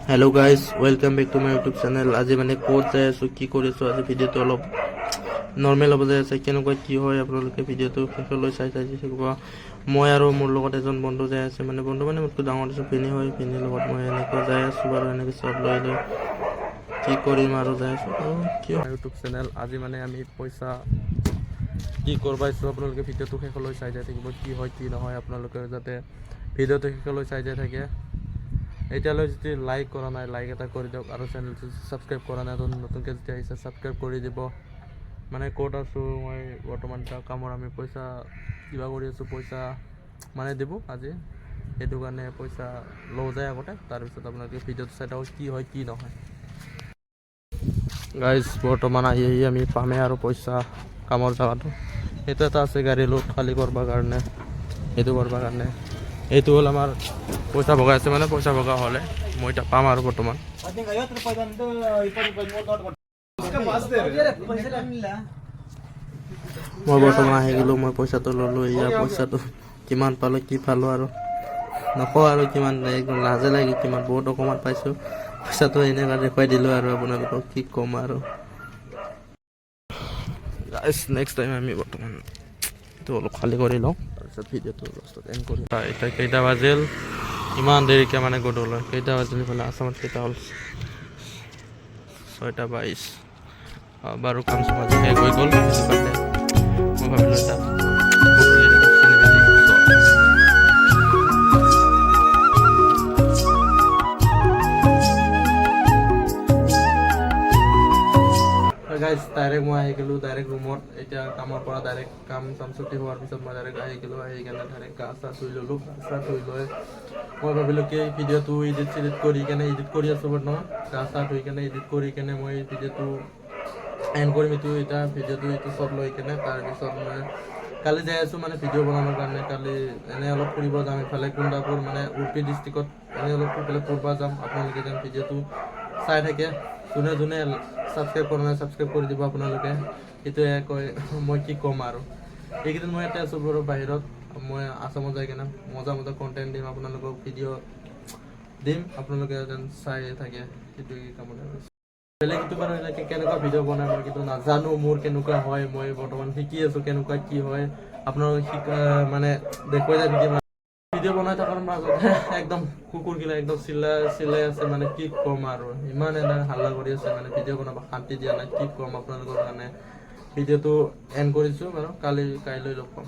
Hello' guys, welcome back to my YouTube channel. আজি মানে ক'ত যাই আছোঁ, কি কৰি আছোঁ, আজি ভিডিঅ'টো অলপ নৰ্মেল হ'ব যাই আছে। কেনেকুৱা কি হয় আপোনালোকে ভিডিঅ'টো শেষলৈ চাই থাকিব। মই আৰু মোৰ লগত এজন বন্ধু যাই আছে, মানে বন্ধু মানে মোতকৈ ডাঙৰ এজন পিনি হয়। পিনিৰ লগত মই এনেকৈ যাই আছোঁ বাৰু, এনেকৈ চব লৈ কি কৰিম আৰু যাই আছোঁ আৰু কি ইউটিউব চেনেল। আজি মানে আমি পইচা কি কৰবাইছোঁ, আপোনালোকে ভিডিঅ'টো শেষলৈ চাই যাই থাকিব। কি হয় কি নহয় আপোনালোকে যাতে ভিডিঅ'টো শেষলৈ চাই যাই থাকে। এতিয়ালৈ যদি লাইক কৰা নাই, লাইক এটা কৰি দিয়ক, আৰু চেনেলটো ছাবস্ক্ৰাইব কৰা নাই, নতুনকৈ যেতিয়া আহিছে ছাবস্ক্ৰাইব কৰি দিব। মানে ক'ত আছোঁ মই বৰ্তমান এটা কামৰ আমি পইচা কিবা কৰি আছোঁ, পইচা মানে দিব আজি, সেইটো কাৰণে পইচা লওঁ যায় আগতে, তাৰপিছত আপোনালোকে ভিডিঅ'টো চাই থাকক কি হয় কি নহয়। গাইজ বৰ্তমান আহি আমি পামেই আৰু পইচা কামৰ জেগাটো। সেইটো এটা আছে গাড়ী লোড খালী কৰিবৰ কাৰণে, সেইটো কৰিবৰ কাৰণে। এইটো হ'ল আমাৰ পইচা ভগাই আছে, মানে পইচা ভগা হ'লে মই এতিয়া পাম আৰু বৰ্তমান। মই বৰ্তমান আহি গ'লোঁ, মই পইচাটো ল'লোঁ। ইয়াৰ পইচাটো কিমান পালোঁ কি পালোঁ আৰু নকওঁ আৰু কিমান, একদম লাজে লাগে কিমান, বহুত অকণমান পাইছোঁ। পইচাটো এনেকৈ দেখুৱাই দিলোঁ আৰু আপোনালোকক কি ক'ম আৰু। গাইজ নেক্সট টাইম আমি বৰ্তমান এইটো অলপ খালী কৰি লওঁ, তাৰপিছত ভিডিঅ'টো লাষ্টত এণ্ড কৰিম। এতিয়া কেইটা বাজিল, ইমান দেৰিকৈ মানে গধূল হয়। কেইটা বাজিল ইফালে আছামত কেইটা হ'ল, 6:22 বাৰু। কাম চাম আজি শেষ হৈ গ'ল, সেইটো কাৰণে মই ভাবিলোঁ এটা গধূলিৰ এটা চিনেমেটিক শ্বট। গাইজ ডাইৰেক্ট মই আহি গ'লোঁ ডাইৰেক্ট ৰুমত। এতিয়া কামৰ পৰা ডাইৰেক্ট কাম চাম ছুটি হোৱাৰ পিছত মই ডাইৰেক্ট আহি গ'লোঁ। আহি কেনে ডাইৰেক্ট গা চা ধুই ল'লোঁ। গা চা ধুই লৈ মই ভাবিলোঁ কি ভিডিঅ'টো এডিট কৰি আছোঁ বৰ্তমান। গা চা ধুই কেনে এডিট কৰি কেনে মই ভিডিঅ'টো এণ্ড কৰিম। এতিয়া ভিডিঅ'টো চব লৈ কেনে তাৰপিছত মই কালি যাই আছোঁ মানে ভিডিঅ' বনাবৰ কাৰণে। কালি এনেই অলপ ফুৰিব যাম ইফালে কুন্দাপুৰ, মানে উডুপি ডিষ্ট্ৰিক্টত এনেই অলপ ফুৰিব যাম। আপোনালোকে যেন ভিডিঅ'টো চাই থাকে। যোনে যোনে ছাবস্ক্ৰাইব কৰা নাই ছাবস্ক্ৰাইব কৰি দিব আপোনালোকে। সেইটোৱে কয়, মই কি ক'ম আৰু। এইকেইদিন মই ইয়াতে আছোঁ বাৰু বাহিৰত, মই আছামত যাই কেনে মজা কণ্টেণ্ট দিম, আপোনালোকক ভিডিঅ' দিম, আপোনালোকে যেন চাই থাকে। সেইটোৱে কামনা কৰিছোঁ। বেলেগ ইউটিউবাৰ এনেকৈ কেনেকুৱা ভিডিঅ' বনাই মই কিন্তু নাজানো, মোৰ কেনেকুৱা হয়। মই বৰ্তমান শিকি আছোঁ কেনেকুৱা কি হয়, আপোনালোকে মানে দেখুৱাই যাই থাকিম। ভিডিঅ' বনাই থকাৰ মাজতে একদম কুকুৰগিলা একদম চিলাই আছে, মানে কি ক'ম আৰু। ইমান এটা হাল্লা কৰি আছে, মানে ভিডিঅ' বনাব শান্তি দিয়া নাই, কি ক'ম আপোনালোকৰ কাৰণে। ভিডিঅ'টো এণ্ড কৰিছোঁ বাৰু, কাইলৈ লগ পাম।